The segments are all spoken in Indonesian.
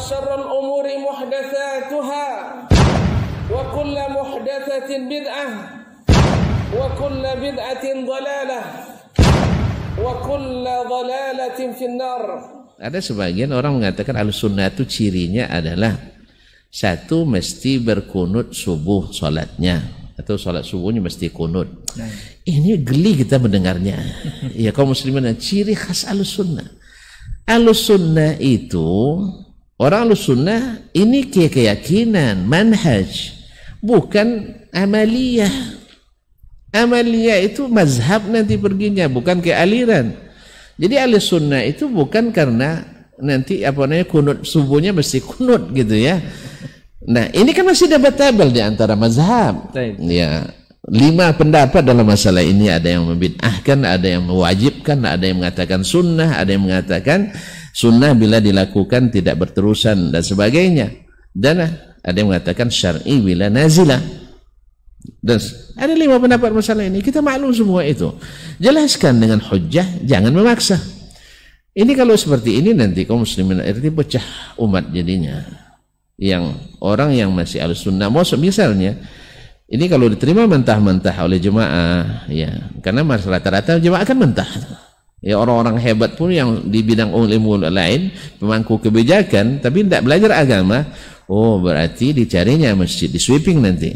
وشر الأمور محدثاتها وكل محدثة بدعة وكل بدعة ضلالة وكل ضلالة في النار. Ada sebagian orang mengatakan Ahlussunnah itu cirinya adalah satu, mesti berkunut subuh sholatnya, atau sholat subuhnya mesti kunut. Ini geli kita mendengarnya. Ya kaum muslimin, ciri khas Ahlussunnah. Ahlussunnah itu, orang Ahlussunnah ini keyakinan, manhaj, bukan amaliyah. Amaliyah itu mazhab nanti perginya, bukan ke aliran. Jadi Ahlussunnah itu bukan karena nanti kunut subuhnya mesti kunut gitu ya. Nah ini kan masih debatable di antara mazhab. Ya, 5 pendapat dalam masalah ini. Ada yang membid'ahkan, ada yang mewajibkan, ada yang mengatakan sunnah, ada yang mengatakan sunnah bila dilakukan tidak berterusan dan sebagainya. Dan ada yang mengatakan syar'i bila nazilah. Dan ada 5 pendapat masalah ini. Kita maklum semua itu. Jelaskan dengan hujjah, jangan memaksa. Ini kalau seperti ini nanti kaum muslimin itu pecah umat jadinya. Yang orang yang masih Ahlussunnah, misalnya ini kalau diterima mentah-mentah oleh jemaah, ya, karena rata-rata jemaah kan mentah. Ya, orang-orang hebat pun yang di bidang ilmu lain, pemangku kebijakan, tapi tidak belajar agama, oh berarti dicarinya masjid, di sweeping nanti.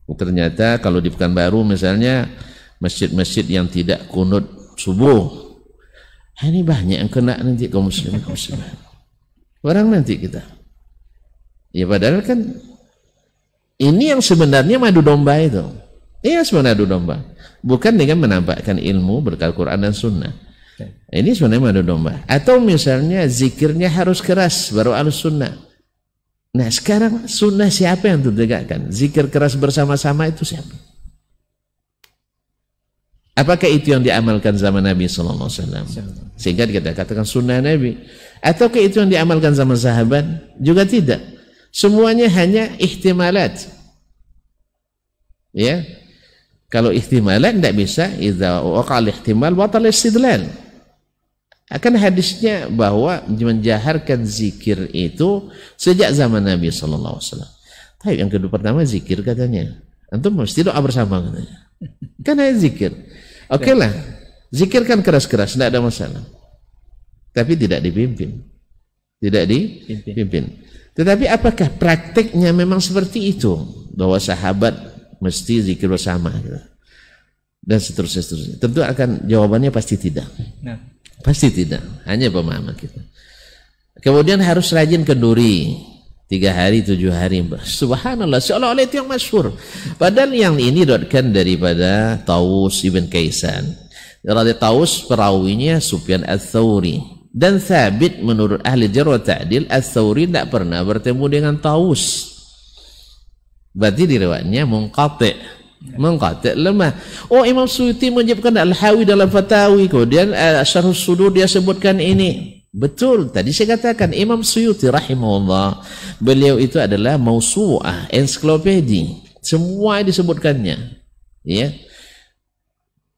Ternyata kalau di Pekanbaru misalnya masjid-masjid yang tidak kunut subuh, ini banyak yang kena nanti kaum muslimin. Orang nanti kita. Ya padahal kan ini yang sebenarnya madu domba itu. Iya sebenarnya madu domba. Bukan dengan menampakkan ilmu berkat Quran dan Sunnah. Ini sebenarnya madu domba. Atau misalnya zikirnya harus keras baru Ahlussunnah. Nah sekarang sunnah siapa yang ditegakkan? Zikir keras bersama-sama itu siapa? Apakah itu yang diamalkan zaman Nabi SAW? Sehingga kita katakan sunnah Nabi. Ataukah itu yang diamalkan zaman sahabat? Juga tidak. Semuanya hanya ihtimalat. Ya, kalau ihtimalat tidak bisa. Idza waqa'al ihtimal batal istidlal. Akan hadisnya bahwa menjaharkan zikir itu sejak zaman Nabi SAW. Tapi yang kedua pertama zikir katanya. Antum mesti doa bersama katanya. Kan ada zikir. Oke lah, zikir kan keras-keras, tidak ada masalah. Tapi tidak dipimpin. Tidak dipimpin. Tetapi apakah prakteknya memang seperti itu? Bahwa sahabat mesti zikir bersama gitu. Dan seterusnya. Tentu akan jawabannya pasti tidak. Pasti tidak, hanya pemahaman kita. Kemudian harus rajin kenduri 3 hari 7 hari. Subhanallah, seolah-olah itu yang masyhur. Padahal yang ini diriwayatkan daripada Tawus ibn Kaisan. Dari Tawus perawinya Sufyan Ats-Tsauri. Dan Thabit menurut ahli jarh wa ta'dil, Ats-Tsauri tidak pernah bertemu dengan Tawus. Berarti diriwayatnya munqati'. Mengkata lemah. Oh Imam Suyuti menyebutkan Al-Hawi dalam Fatawi, kemudian Syarhus Sudur dia sebutkan ini. Betul, tadi saya katakan Imam Suyuti rahimahullah, beliau itu adalah mausu'ah, ensiklopedi, semua disebutkannya, ya.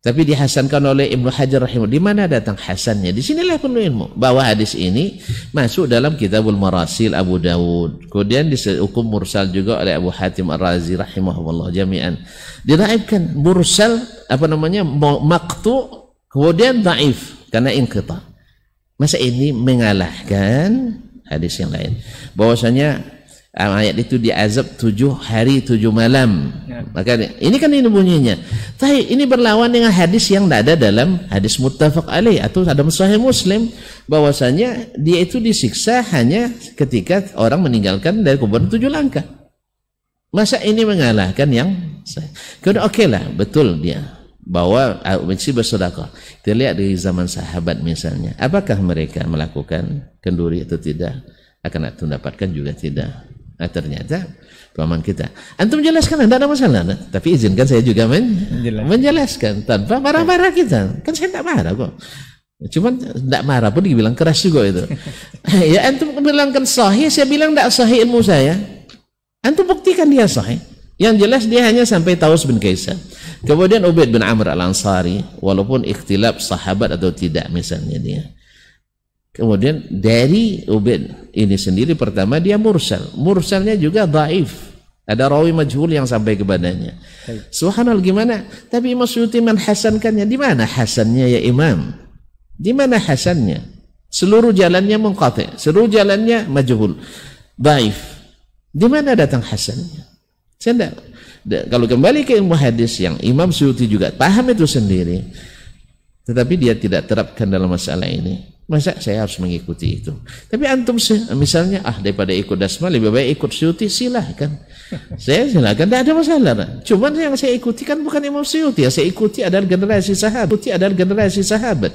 Tapi dihasankan oleh Ibnu Hajar rahimahullah. Di mana datang hasannya? Di sinilah perlu ilmu. Bahwa hadis ini masuk dalam Kitabul Marasil Abu Dawud. Kemudian dihukum mursal juga oleh Abu Hatim Ar-Razi rahimahullah jami'an. Diraibkan mursal maqtu, kemudian dhaif karena inqita. Masa ini mengalahkan hadis yang lain. Bahwasanya ayat itu diazab 7 hari 7 malam. Maka ini kan ini bunyinya. Tapi ini berlawan dengan hadis yang tidak ada dalam hadis muttafaq alaih atau ada Sahih Muslim, bahwasanya dia itu disiksa hanya ketika orang meninggalkan dari kuburan 7 langkah. Masa ini mengalahkan yang kemudian oke lah, betul dia bahwa mesti bersedekah. Kita lihat di zaman sahabat misalnya, apakah mereka melakukan kenduri atau tidak? Akan mendapatkan juga tidak. Nah, ternyata paman kita, antum jelaskan, tidak ada masalah, tapi izinkan saya juga menjelaskan tanpa marah-marah kita. Kan saya tidak marah kok, cuman tidak marah pun dibilang keras juga itu. Ya antum bilangkan sahih, saya bilang tidak sahih ilmu saya. Antum buktikan dia sahih. Yang jelas dia hanya sampai Tawus bin Kaisan. Kemudian Ubaid bin Amr al-Ansari, walaupun ikhtilaf sahabat atau tidak misalnya dia. Kemudian dari Ubaid ini sendiri pertama dia mursal. Mursalnya juga dhaif. Ada rawi majhul yang sampai kepadanya. Subhanallah gimana? Tapi Imam Suyuti menhasankannya. Di mana hasannya ya Imam? Di mana hasannya? Seluruh jalannya munqati', seluruh jalannya majhul, dhaif. Di mana datang hasannya? Saya kalau kembali ke ilmu hadis yang Imam Suyuti juga paham itu sendiri, tetapi dia tidak terapkan dalam masalah ini. Masa saya harus mengikuti itu? Tapi antum misalnya daripada ikut Dasmal lebih baik ikut Suyuti, silahkan. Saya silahkan, tidak ada masalah. Cuman yang saya ikuti kan bukan Imam Suyuti, yang saya ikuti adalah generasi sahabat.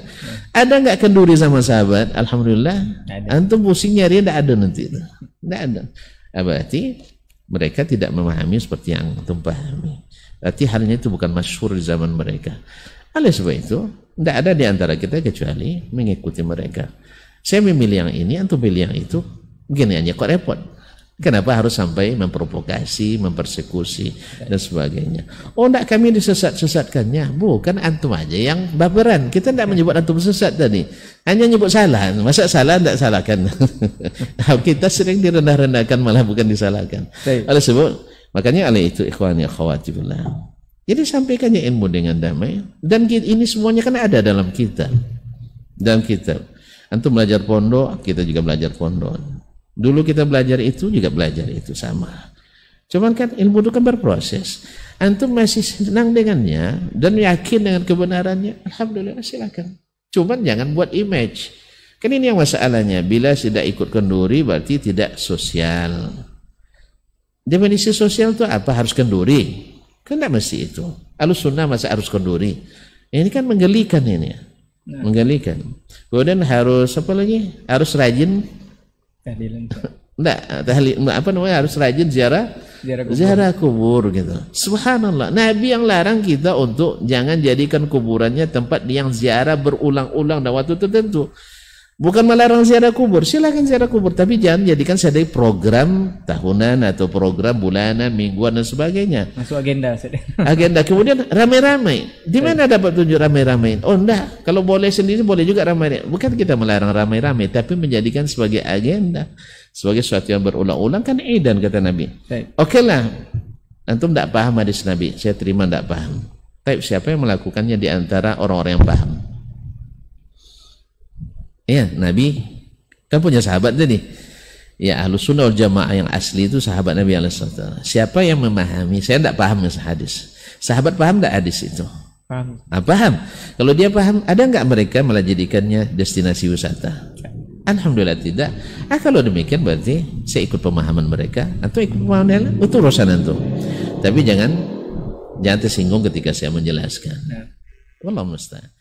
Ada nggak kenduri sama sahabat? Alhamdulillah. Antum pusing nyari tidak ada nanti. Tidak ada. Berarti mereka tidak memahami seperti yang antum pahami. Berarti halnya itu bukan masyhur di zaman mereka. Oleh sebab itu, tidak ada di antara kita kecuali mengikuti mereka. Saya memilih yang ini, antum pilih yang itu. Gini aja kok repot. Kenapa harus sampai memprovokasi, mempersekusi dan sebagainya? Tidak kami disesat-sesatkannya. Bukan antum aja yang baperan. Kita tidak menyebut antum sesat tadi. Hanya nyebut salah. Masa salah tidak salahkan. Kita sering direndah-rendahkan malah bukan disalahkan. Oleh sebab, makanya oleh itu ikhwani akhwati fillah. Jadi sampaikannya ilmu dengan damai, dan ini semuanya kan ada dalam kita. Dalam kitab. Antum belajar pondok, kita juga belajar pondok. Dulu kita belajar itu juga belajar itu sama. Cuman kan ilmu itu kan berproses. Antum masih senang dengannya dan yakin dengan kebenarannya, alhamdulillah silakan. Cuman jangan buat image. Kan ini yang masalahnya. Bila tidak ikut kenduri berarti tidak sosial. Definisi sosial itu apa? Harus kenduri? Kan tidak mesti itu. Ahlussunnah masa harus kenduri? Ini kan menggelikan ini. Menggelikan. Kemudian harus apa lagi? Harus rajin tahlilan. Harus rajin ziarah kubur gitu. Subhanallah. Nabi yang larang kita untuk jangan jadikan kuburannya tempat yang ziarah berulang-ulang dan waktu tertentu. Bukan melarang ziarah kubur, silakan ziarah kubur, tapi jangan jadikan sebagai program tahunan atau program bulanan, mingguan dan sebagainya. Masuk agenda. Agenda. Kemudian ramai-ramai. Di mana dapat tunjuk ramai-ramai? Oh enggak, kalau boleh sendiri boleh juga ramai. Bukan kita melarang ramai-ramai, tapi menjadikan sebagai agenda, sebagai sesuatu yang berulang-ulang kan edan kata Nabi. Oke lah, antum tidak paham hadis Nabi, saya terima tidak paham. Tapi siapa yang melakukannya di antara orang-orang yang paham? Ya, Nabi kan punya sahabat tadi. Ya, Ahlussunnah wal Jamaah yang asli itu sahabat Nabi alaihissalam. Siapa yang memahami? Saya tidak paham hadis. Sahabat paham tidak hadis itu? Paham. Paham. Kalau dia paham, ada nggak mereka malah jadikannya destinasi wisata? Alhamdulillah tidak. Kalau demikian berarti saya ikut pemahaman mereka atau ikut pemahaman itu urusan antum. Tapi jangan tersinggung ketika saya menjelaskan. Wallahu musta'an.